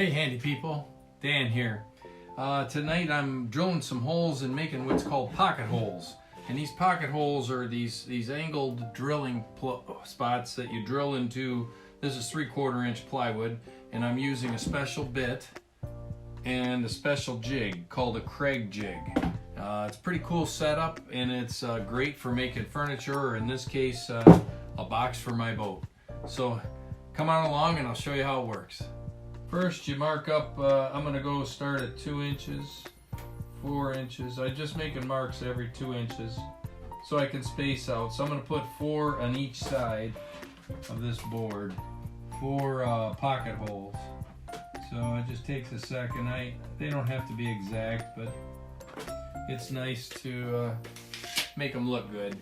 Hey handy people, Dan here. Tonight I'm drilling some holes and making what's called pocket holes. And these pocket holes are these angled drilling spots that you drill into. This is 3/4 inch plywood, and I'm using a special bit and a special jig called a Kreg Jig. It's a pretty cool setup, and it's great for making furniture, or in this case, a box for my boat. So come on along and I'll show you how it works. First, you mark up, I'm going to go start at 2 inches, 4 inches. I'm just making marks every 2 inches so I can space out. So I'm going to put 4 on each side of this board, 4 pocket holes. So it just takes a second. They don't have to be exact, but it's nice to make them look good.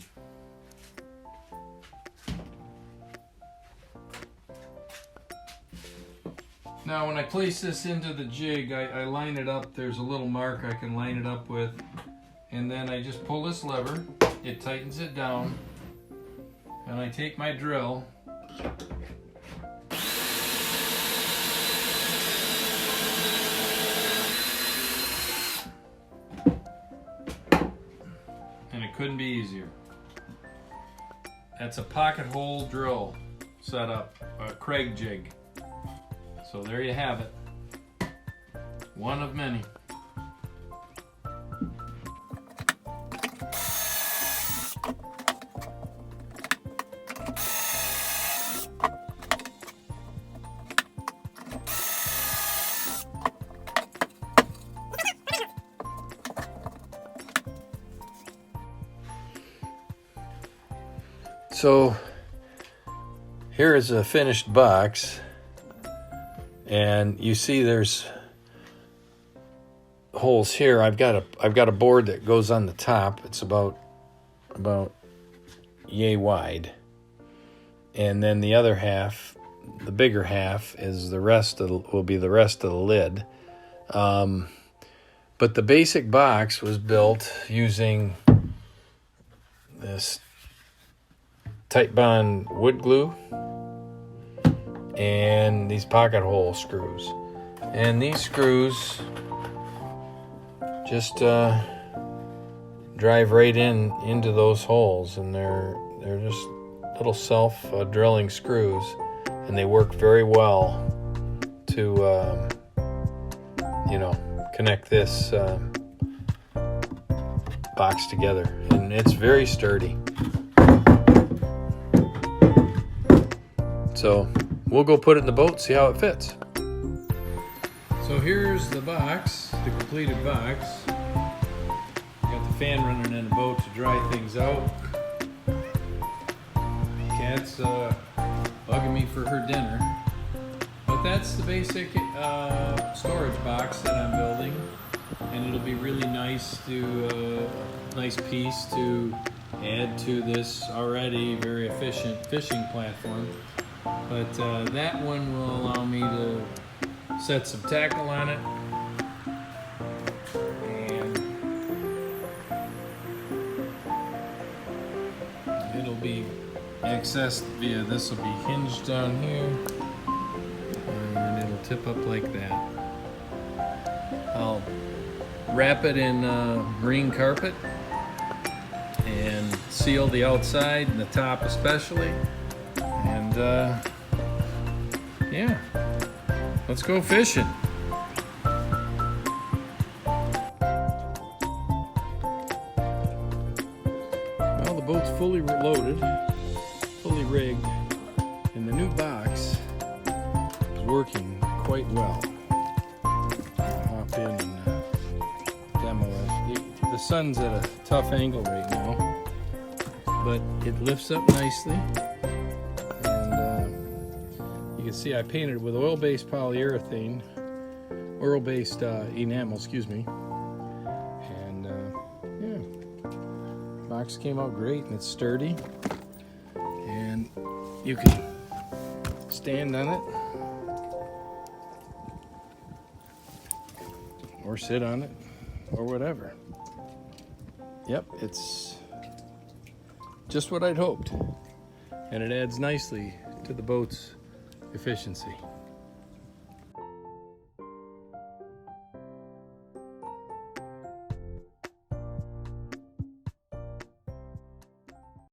Now when I place this into the jig, I line it up. There's a little mark I can line it up with, and then I just pull this lever. It tightens it down, and I take my drill and it couldn't be easier. That's a pocket hole drill setup, a Kreg Jig. So there you have it, one of many. So here is a finished box. And you see there's holes here. I've got a board that goes on the top. It's about yay wide. And then the other half, the bigger half, is will be the rest of the lid. But the basic box was built using this tight bond wood glue and these pocket hole screws. And these screws just drive right into those holes, and they're just little self-drilling screws, and they work very well to connect this box together, and it's very sturdy. So we'll go put it in the boat, see how it fits. So here's the box, the completed box. Got the fan running in the boat to dry things out. Cat's bugging me for her dinner. But that's the basic storage box that I'm building. And it'll be really nice piece to add to this already very efficient fishing platform. But that one will allow me to set some tackle on it, and it'll be accessed via, this will be hinged down here, and it'll tip up like that. I'll wrap it in green carpet and seal the outside and the top especially. And yeah, let's go fishing. Well, the boat's fully loaded, fully rigged, and the new box is working quite well. I'll hop in and demo it. The sun's at a tough angle right now, but it lifts up nicely. You can see I painted it with oil-based polyurethane, oil-based enamel, excuse me. And yeah, box came out great, and it's sturdy. And you can stand on it or sit on it or whatever. Yep, it's just what I'd hoped. And it adds nicely to the boat's efficiency.